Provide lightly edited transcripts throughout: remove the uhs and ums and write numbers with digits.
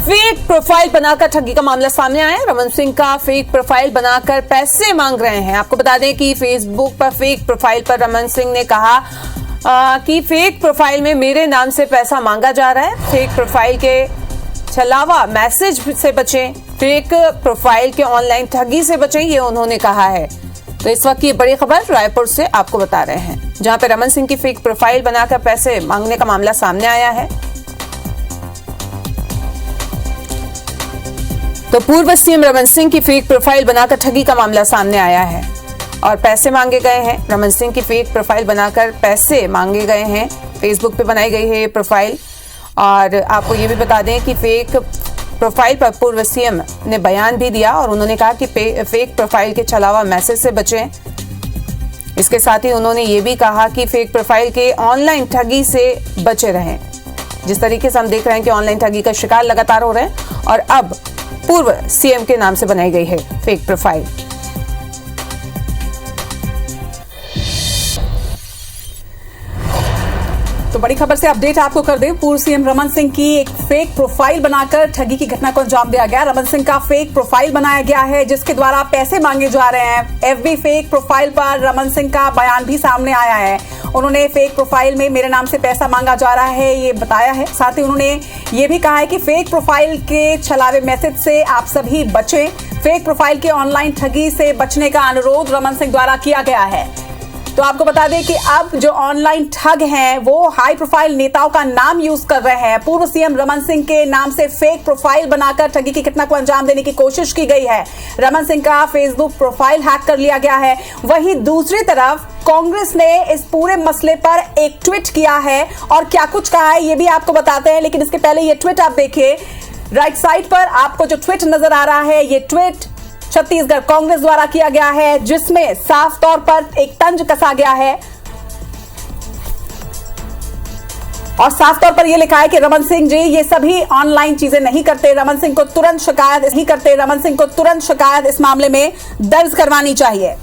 Fake profile बनाकर ठगी का मामला सामने आया है। रमन सिंह का फेक प्रोफाइल बनाकर पैसे मांग रहे हैं। आपको बता दें कि फेसबुक पर फेक प्रोफाइल पर रमन सिंह ने कहा कि फेक प्रोफाइल में मेरे नाम से पैसा मांगा जा रहा है। फेक प्रोफाइल के छलावा मैसेज से बचें, फेक प्रोफाइल के ऑनलाइन ठगी से बचें, ये उन्होंने कहा है। तो इस वक्त ये बड़ी खबर रायपुर से आपको बता रहे हैं, जहां पर रमन सिंह की फेक प्रोफाइल बनाकर पैसे मांगने का मामला सामने आया है। तो पूर्व सीएम रमन सिंह की फेक प्रोफाइल बनाकर ठगी का मामला सामने आया है और पैसे मांगे गए हैं। रमन सिंह की फेक प्रोफाइल बनाकर पैसे मांगे गए हैं। फेसबुक पे बनाई गई है ये प्रोफाइल। और आपको ये भी बता दें कि फेक प्रोफाइल पर पूर्व सीएम ने बयान भी दिया और उन्होंने कहा कि फेक प्रोफाइल के छलावा मैसेज से बचें। इसके साथ ही उन्होंने ये भी कहा कि फेक प्रोफाइल के ऑनलाइन ठगी से बचे रहें। जिस तरीके से हम देख रहे हैं कि ऑनलाइन ठगी का शिकार लगातार हो रहे हैं और अब पूर्व सीएम के नाम से बनाई गई है फेक प्रोफाइल। तो बड़ी खबर से अपडेट आपको कर दें। पूर्व सीएम रमन सिंह की एक फेक प्रोफाइल बनाकर ठगी की घटना को अंजाम दिया गया। रमन सिंह का फेक प्रोफाइल बनाया गया है जिसके द्वारा पैसे मांगे जा रहे हैं। एफबी फेक प्रोफाइल पर रमन सिंह का बयान भी सामने आया है। उन्होंने फेक प्रोफाइल में मेरे नाम से पैसा मांगा जा रहा है ये बताया है। साथ ही उन्होंने ये भी कहा है कि फेक प्रोफाइल के छलावे मैसेज से आप सभी बचें। फेक प्रोफाइल के ऑनलाइन ठगी से बचने का अनुरोध रमन सिंह द्वारा किया गया है। तो आपको बता दें कि अब जो ऑनलाइन ठग हैं वो हाई प्रोफाइल नेताओं का नाम यूज कर रहे हैं। पूर्व सीएम रमन सिंह के नाम से फेक प्रोफाइल बनाकर ठगी की घटना को अंजाम देने की कोशिश की गई है। रमन सिंह का फेसबुक प्रोफाइल हैक कर लिया गया है। वहीं दूसरी तरफ कांग्रेस ने इस पूरे मसले पर एक ट्वीट किया है और क्या कुछ कहा है ये भी आपको बताते हैं। लेकिन इसके पहले ये ट्वीट आप देखिए। राइट साइड पर आपको जो ट्वीट नजर आ रहा है ये ट्वीट छत्तीसगढ़ कांग्रेस द्वारा किया गया है जिसमें साफ तौर पर एक तंज कसा गया है और साफ तौर पर यह लिखा है कि रमन सिंह जी ये सभी ऑनलाइन चीजें नहीं करते। रमन सिंह को तुरंत शिकायत नहीं करते। रमन सिंह को तुरंत शिकायत इस मामले में दर्ज करवानी चाहिए।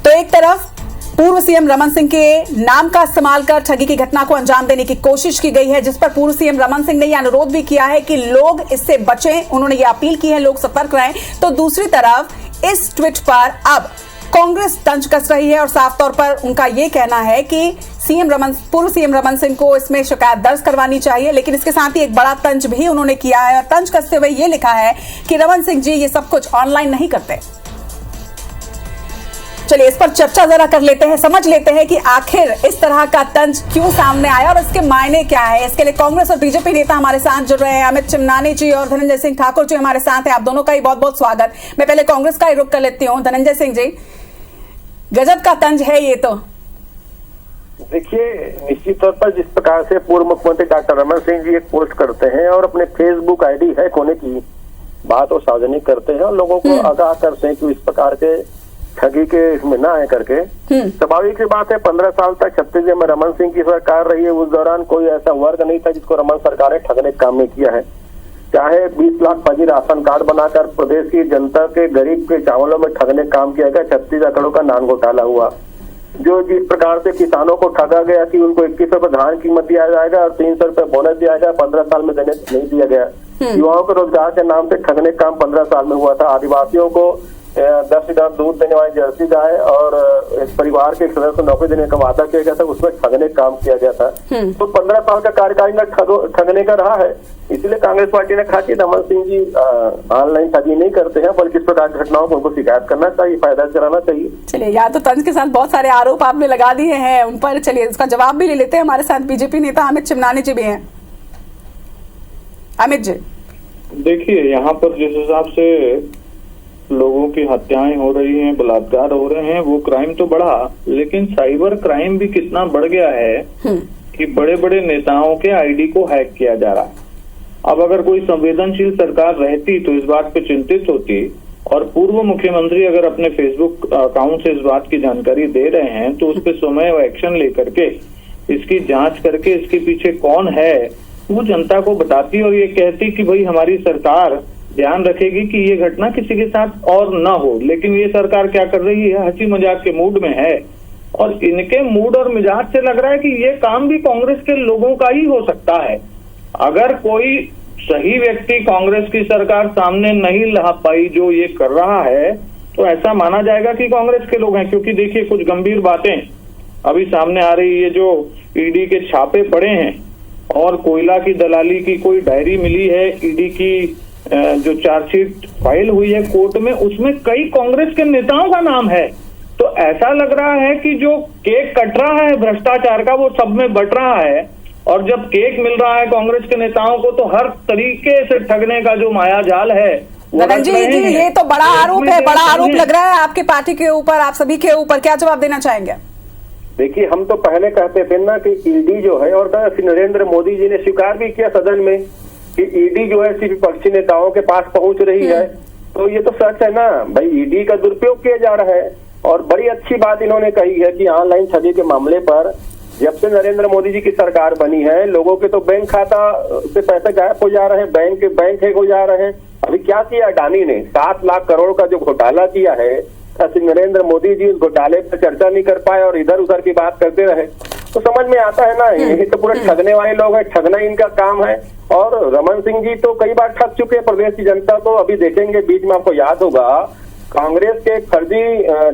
तो एक तरफ पूर्व सीएम रमन सिंह के नाम का इस्तेमाल कर ठगी की घटना को अंजाम देने की कोशिश की गई है जिस पर पूर्व सीएम रमन सिंह ने यह अनुरोध भी किया है कि लोग इससे बचें। उन्होंने यह अपील की है लोग सतर्क रहें। तो दूसरी तरफ इस ट्वीट पर अब कांग्रेस तंज कस रही है और साफ तौर पर उनका यह कहना है कि पूर्व सीएम रमन सिंह को इसमें शिकायत दर्ज करवानी चाहिए। लेकिन इसके साथ ही एक बड़ा तंज भी उन्होंने किया है और तंज कसते हुए यह लिखा है कि रमन सिंह जी ये सब कुछ ऑनलाइन नहीं करते। चलिए इस पर चर्चा जरा कर लेते हैं, समझ लेते हैं कि आखिर इस तरह का तंज क्यों सामने आया और इसके मायने क्या है। इसके लिए कांग्रेस और बीजेपी नेता हमारे साथ जुड़ रहे हैं। अमित चिमनानी जी और धनंजय सिंह ठाकुर जी हमारे साथ हैं। आप दोनों का ही बहुत बहुत स्वागत। मैं पहले कांग्रेस का ही रुख कर लेती हूँ। धनंजय सिंह जी, गजब का तंज है ये। तो देखिए, निश्चित तौर पर जिस प्रकार से पूर्व मुख्यमंत्री डॉक्टर रमन सिंह जी एक पोस्ट करते हैं और अपने फेसबुक आईडी हैक होने की बात वो सार्वजनिक करते हैं और लोगों को आगाह करते हैं कि इस प्रकार के ठगी के इसमें ना आए करके, स्वाभाविक सी बात है। 15 साल तक छत्तीसगढ़ में रमन सिंह की सरकार रही है। उस दौरान कोई ऐसा वर्ग नहीं था जिसको रमन सरकार ने ठगने का काम नहीं किया है। चाहे 20 लाख फर्जी राशन कार्ड बनाकर प्रदेश की जनता के गरीब के चावलों में ठगने का काम किया गया। 36 एकड़ों का नान घोटाला हुआ। जो जिस प्रकार से किसानों को ठगा गया कि उनको 21 रुपए धान कीमत दिया जाएगा और 300 रुपए बोनस दिया जाएगा, 15 साल में देने नहीं दिया गया। युवाओं को रोजगार के नाम से ठगने का काम 15 साल में हुआ था। आदिवासियों को 10 लीटर दूध देने वाली जर्सी गाय और एक परिवार के सदस्य को नौकरी देने का वादा किया गया था, उसमें ठगने का काम किया गया था। तो 15 साल का कार्यकाल में ठगने का रहा है। इसलिए कांग्रेस पार्टी ने कहा कि रमन सिंह जी ऑनलाइन ठगी नहीं करते हैं, बल्कि इस प्रकार की घटनाओं को उनको शिकायत करना चाहिए, फायदा कराना चाहिए। चलिए, यार तो तंज के साथ बहुत सारे आरोप आपने लगा दिए हैं उन पर। चलिए इसका जवाब भी ले लेते हैं। हमारे साथ बीजेपी नेता अमित चिमनानी जी भी हैं। अमित जी, देखिए, यहाँ पर जिस हिसाब से लोगों की हत्याएं हो रही हैं, बलात्कार हो रहे हैं, वो क्राइम तो बढ़ा, लेकिन साइबर क्राइम भी कितना बढ़ गया है कि बड़े बड़े नेताओं के आईडी को हैक किया जा रहा है। अब अगर कोई संवेदनशील सरकार रहती तो इस बात पे चिंतित होती और पूर्व मुख्यमंत्री अगर अपने फेसबुक अकाउंट से इस बात की जानकारी दे रहे हैं तो उस पर समय एक्शन लेकर के इसकी जांच करके इसके पीछे कौन है वो जनता को बताती और ये कहती कि भाई हमारी सरकार ध्यान रखेगी कि ये घटना किसी के साथ और ना हो। लेकिन ये सरकार क्या कर रही है, हंसी मजाक के मूड में है और इनके मूड और मिजाज से लग रहा है कि ये काम भी कांग्रेस के लोगों का ही हो सकता है। अगर कोई सही व्यक्ति कांग्रेस की सरकार सामने नहीं ला पाई जो ये कर रहा है, तो ऐसा माना जाएगा कि कांग्रेस के लोग हैं। क्योंकि देखिए कुछ गंभीर बातें अभी सामने आ रही है, जो ईडी के छापे पड़े हैं और कोयला की दलाली की कोई डायरी मिली है, ईडी की जो चार्जशीट फाइल हुई है कोर्ट में, उसमें कई कांग्रेस के नेताओं का नाम है। तो ऐसा लग रहा है कि जो केक कट रहा है भ्रष्टाचार का वो सब में बट रहा है, और जब केक मिल रहा है कांग्रेस के नेताओं को तो हर तरीके से ठगने का जो मायाजाल है गगन जी, ये तो बड़ा आरोप है, बड़ा आरोप लग रहा है आपके पार्टी के ऊपर, आप सभी के ऊपर। क्या जवाब देना चाहेंगे? देखिए, हम तो पहले कहते थे ना कि ईडी जो है, और नरेंद्र मोदी जी ने स्वीकार भी किया सदन में कि ईडी जो है सिर्फ विपक्षी नेताओं के पास पहुंच रही है। तो ये तो सच है ना भाई, ईडी का दुरुपयोग किया जा रहा है। और बड़ी अच्छी बात इन्होंने कही है कि ऑनलाइन ठगी के मामले पर जब से नरेंद्र मोदी जी की सरकार बनी है, लोगों के तो बैंक खाता से पैसे गायब हो जा रहे हैं, बैंक हैक हो जा रहे हैं। अभी क्या किया अडानी ने, 7 लाख करोड़ का जो घोटाला किया है, नरेंद्र मोदी जी उस घोटाले पर चर्चा नहीं कर पाए और इधर उधर की बात करते रहे। तो समझ में आता है ना, ये तो पूरे ठगने वाले लोग हैं, ठगना इनका काम है। और रमन सिंह जी तो कई बार ठग चुके हैं प्रदेश की जनता। तो अभी देखेंगे, बीच में आपको याद होगा कांग्रेस के फर्जी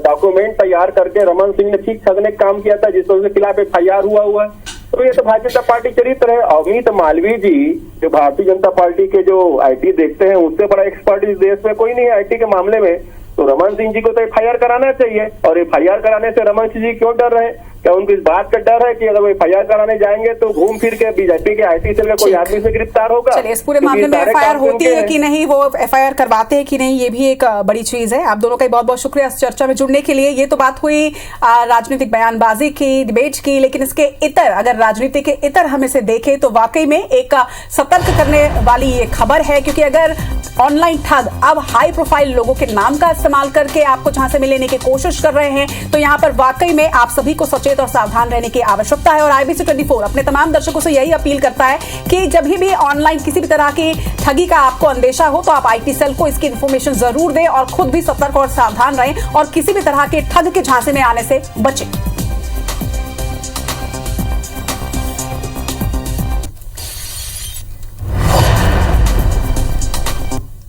डॉक्यूमेंट तैयार करके रमन सिंह ने ठीक ठगने का काम किया था, जिसके खिलाफ FIR हुआ है। तो ये तो भारतीय जनता पार्टी चरित्र है। अमित मालवीय जी जो भारतीय जनता पार्टी के जो IT देखते हैं, उससे बड़ा एक्सपर्ट इस देश में कोई नहीं है IT के मामले में। तो रमन सिंह जी को तो FIR कराना चाहिए, और FIR कराने से रमन सिंह जी क्यों डर रहे? क्या उनको इस बात का डर है कि अगर वो FIR कराने जाएंगे तो घूम फिर के बीजेपी के IT सेल में कोई आदमी से गिरफ्तार होगा? चलिए, इस पूरे मामले में FIR होती है कि नहीं, वो FIR करवाते हैं कि नहीं, ये भी एक बड़ी चीज है। आप दोनों का बहुत बहुत शुक्रिया इस चर्चा में जुड़ने के लिए। ये तो बात हुई राजनीतिक बयानबाजी की, डिबेट की, लेकिन इसके इतर, अगर राजनीति के इतर हम इसे देखें तो वाकई में एक सतर्क करने वाली ये खबर है। क्योंकि अगर ऑनलाइन ठग अब हाई प्रोफाइल लोगों के नाम का इस्तेमाल करके आपको झांसे में लेने की कोशिश कर रहे हैं, तो यहाँ पर वाकई में आप सभी को सचेत और सावधान रहने की आवश्यकता है। और IBC 24 अपने तमाम दर्शकों से यही अपील करता है कि जब भी ऑनलाइन किसी भी तरह की ठगी का आपको अंदेशा हो तो आप IT सेल को इसकी इंफॉर्मेशन जरूर दें और खुद भी सतर्क और सावधान रहें और किसी भी तरह के ठग के झांसे में आने से बचें।